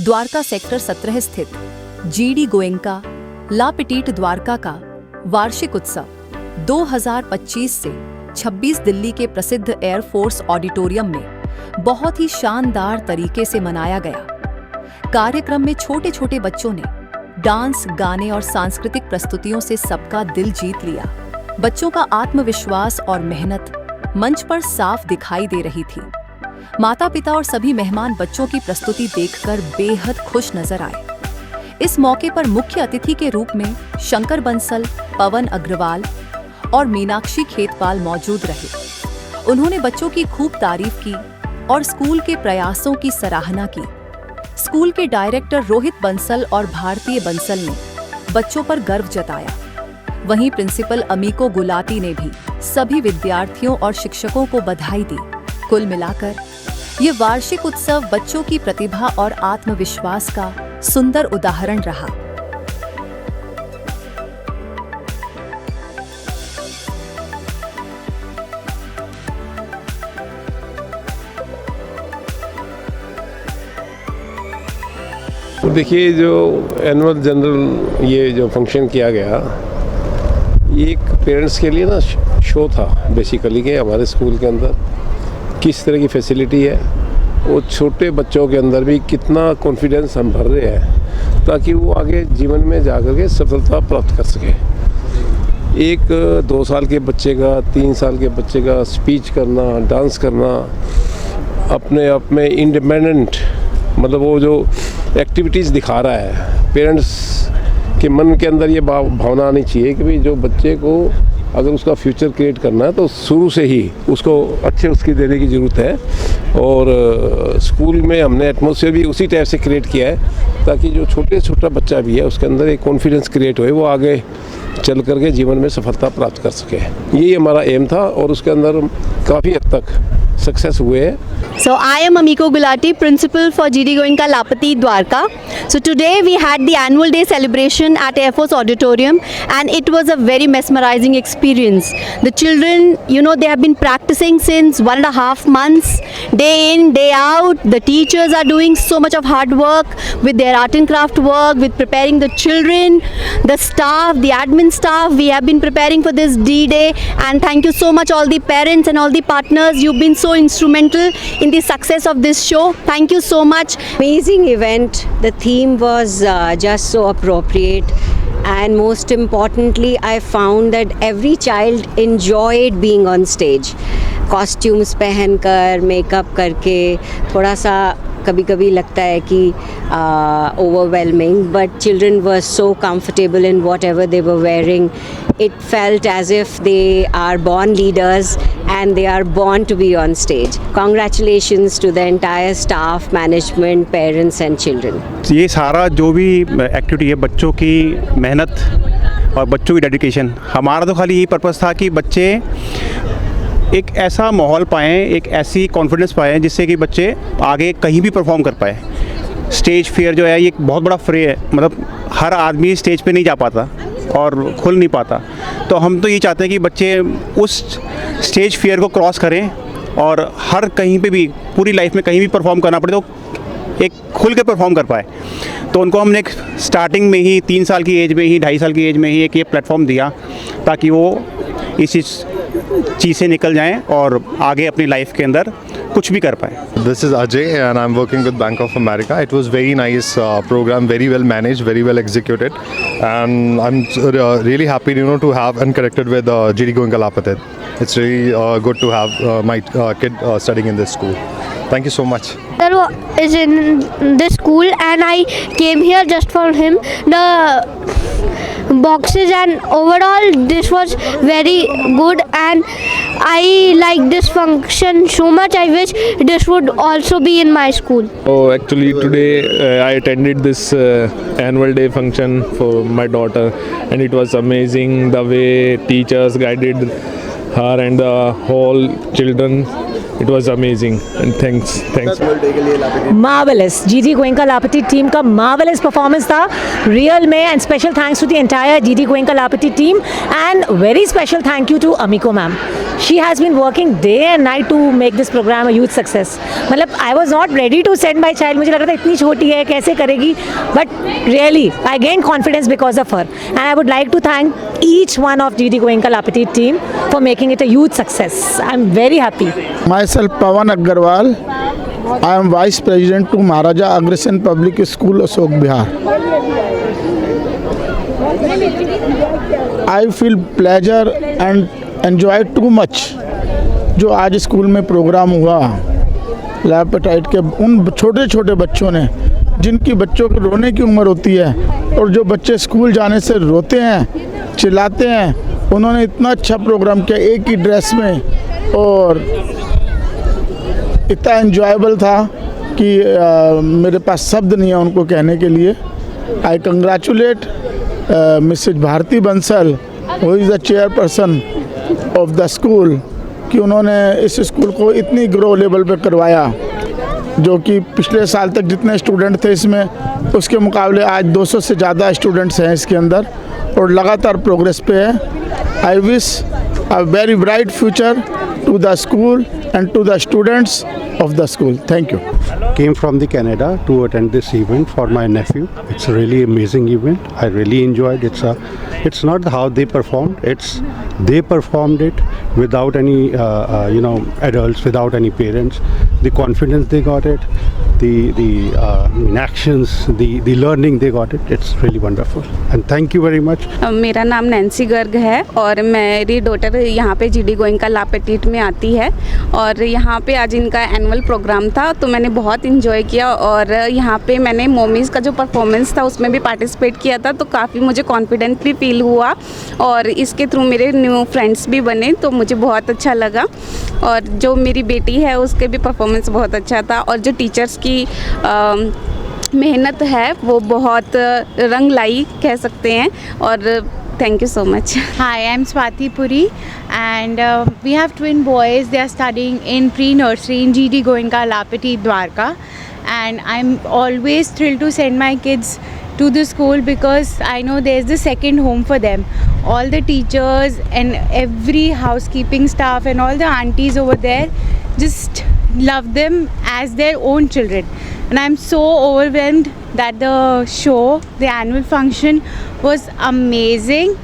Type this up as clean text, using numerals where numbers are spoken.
Dwarka sector 17 स्थित GD Goenka ला petite Dwarka का वार्षिक उत्सव 2025 से 26 दिल्ली के प्रसिद्ध एयरफोर्स ऑडिटोरियम में बहुत ही शानदार तरीके से मनाया गया। कार्यक्रम में छोटे छोटे बच्चों ने डांस, गाने और सांस्कृतिक प्रस्तुतियों से सबका दिल जीत लिया। बच्चों का आत्मविश्वास और मेहनत मंच पर साफ दिखाई दे रही थी। माता पिता और सभी मेहमान बच्चों की प्रस्तुति देखकर बेहद खुश नजर आए। इस मौके पर मुख्य अतिथि के रूप में शंकर बंसल, पवन अग्रवाल और मीनाक्षी खेतपाल मौजूद रहे। उन्होंने बच्चों की खूब तारीफ की और स्कूल के प्रयासों की सराहना की। स्कूल के डायरेक्टर रोहित बंसल और भारतीय बंसल ने बच्चों पर गर्व जताया। वहीं प्रिंसिपल अमीको गुलाटी ने भी सभी विद्यार्थियों और शिक्षकों को बधाई दी। कुल मिलाकर ये वार्षिक उत्सव बच्चों की प्रतिभा और आत्मविश्वास का सुंदर उदाहरण रहा। देखिए, जो एनुअल जनरल ये जो फंक्शन किया गया, ये एक पेरेंट्स के लिए ना शो था बेसिकली कि हमारे स्कूल के अंदर किस तरह की फैसिलिटी है और छोटे बच्चों के अंदर भी कितना कॉन्फिडेंस हम भर रहे हैं ताकि वो आगे जीवन में जाकर के सफलता प्राप्त कर सके। एक 2 साल के बच्चे का, 3 साल के बच्चे का स्पीच करना, डांस करना, अपने आप में इंडिपेंडेंट, मतलब वो जो एक्टिविटीज़ दिखा रहा है, पेरेंट्स के मन के अंदर ये भावना आनी चाहिए कि भाई जो बच्चे को अगर उसका फ्यूचर क्रिएट करना है तो शुरू से ही उसको अच्छे उसकी देने की ज़रूरत है। और स्कूल में हमने एटमॉस्फेयर भी उसी टाइप से क्रिएट किया है ताकि जो छोटा बच्चा भी है उसके अंदर एक कॉन्फिडेंस क्रिएट होए, वो आगे चल करके जीवन में सफलता प्राप्त कर सके। यही हमारा एम था और उसके अंदर काफ़ी हद तक सक्सेस हुए हैं। So I am Amiko Gulati, principal for GD Goenka Lapati Dwarka. So today we had the annual day celebration at Air Force Auditorium and it was a very mesmerizing experience. The children, they have been practicing since 1.5 months, day in, day out. The teachers are doing so much of hard work with their art and craft work, with preparing the children, the staff, the admin staff. We have been preparing for this D-Day and thank you so much all the parents and all the partners. You've been so instrumental in the success of this show. Thank you so much. Amazing event. The theme was just so appropriate, and most importantly I found that every child enjoyed being on stage. Costumes पहनकर, makeup करके, थोड़ा सा कभी कभी लगता है कि overwhelming, but children were so comfortable in whatever they were wearing. It felt as if they are born leaders and they are born to be on stage. Congratulations to the entire staff, management, parents and children. ये सारा जो भी activity है, बच्चों की मेहनत और बच्चों की डेडिकेशन, हमारा तो खाली यही पर्पस था कि बच्चे एक ऐसा माहौल पाएँ, एक ऐसी कॉन्फिडेंस पाएँ जिससे कि बच्चे आगे कहीं भी परफॉर्म कर पाए। स्टेज फियर जो है ये एक बहुत बड़ा फ्रे है, मतलब हर आदमी स्टेज पे नहीं जा पाता और खुल नहीं पाता। तो हम तो ये चाहते हैं कि बच्चे उस स्टेज फियर को क्रॉस करें और हर कहीं पे भी पूरी लाइफ में कहीं भी परफॉर्म करना पड़े तो एक खुल के परफॉर्म कर पाए। तो उनको हमने एक स्टार्टिंग में ही 3 साल की एज में ही, 2.5 साल की एज में ही एक ये प्लेटफॉर्म दिया ताकि वो इसी चीज़ से निकल जाएं और आगे अपनी लाइफ के अंदर कुछ भी कर पाए। This is Ajay and I'm working with Bank of America. It was very nice program, very well managed, very well executed, and I'm really happy to have and connected with GD Goenka Lapati. It's really good to have my kid studying in this school. Thank you so much. Sir is in this school and I came here just for him. The boxes and overall this was very good and I like this function so much. I wish this would also be in my school. Oh, actually today I attended this annual day function for my daughter and it was amazing the way teachers guided her and the whole children it was amazing. And thanks. Marvellous GD Goenka la petite team का marvellous performance था real में and special thanks to the entire GD Goenka la petite team and very special thank you to अमिको ma'am she has been working day and night to make this programme a huge success मतलब I was not ready to send my child मुझे लग रहा था इतनी छोटी है कैसे करेगी but really I gain confidence because of her and I would like to thank each one of GD Goenka la petite team for making it a huge success I am very happy Myself Pawan Agarwal. I am Vice President to Maharaja Agrasen Public School, Ashok Bihar. I feel pleasure and enjoy too much. जो आज school में programme हुआ लैपेटाइट के उन छोटे छोटे बच्चों ने जिनकी बच्चों को रोने की उम्र होती है और जो बच्चे स्कूल जाने से रोते हैं चिल्लाते हैं उन्होंने इतना अच्छा प्रोग्राम किया एक ही ड्रेस में और इतना एन्जॉयबल था कि मेरे पास शब्द नहीं है उनको कहने के लिए I congratulate Mrs Bharti Bansal who is the chairperson of the school कि उन्होंने इस स्कूल को इतनी ग्रो लेवल पे करवाया जो कि पिछले साल तक जितने स्टूडेंट थे इसमें उसके मुकाबले आज 200 से ज़्यादा स्टूडेंट्स हैं इसके अंदर और लगातार प्रोग्रेस पे है I wish a very bright future to the school and to the students of the school. Thank you. Came from the Canada to attend this event for my nephew. It's a really amazing event. I really enjoyed it. It's not how they performed. It's they performed it without any adults, without any parents. The confidence they got it, the actions, the learning they got it. It's really wonderful. And thank you very much. मेरा नाम Nancy Garg है और मेरी daughter यहाँ पे GD Goenka लापेटीट में आती है और यहाँ पे आज इनका एनुअल प्रोग्राम था तो मैंने बहुत इन्जॉय किया और यहाँ पे मैंने मोमीज़ का जो परफॉर्मेंस था उसमें भी पार्टिसिपेट किया था तो काफ़ी मुझे कॉन्फिडेंट भी फील हुआ और इसके थ्रू मेरे न्यू फ्रेंड्स भी बने तो मुझे बहुत अच्छा लगा और जो मेरी बेटी है उसके भी परफॉर्मेंस बहुत अच्छा था और जो टीचर्स की मेहनत है वो बहुत रंग लाई कह सकते हैं और thank you so much. Hi, I'm Swati Puri and we have twin boys. They are studying in pre-nursery in GD Goenka Lapati Dwarka and I'm always thrilled to send my kids to the school because I know there's the second home for them. All the teachers and every housekeeping staff and all the aunties over there just love them as their own children. And I'm so overwhelmed that the show, the annual function was amazing.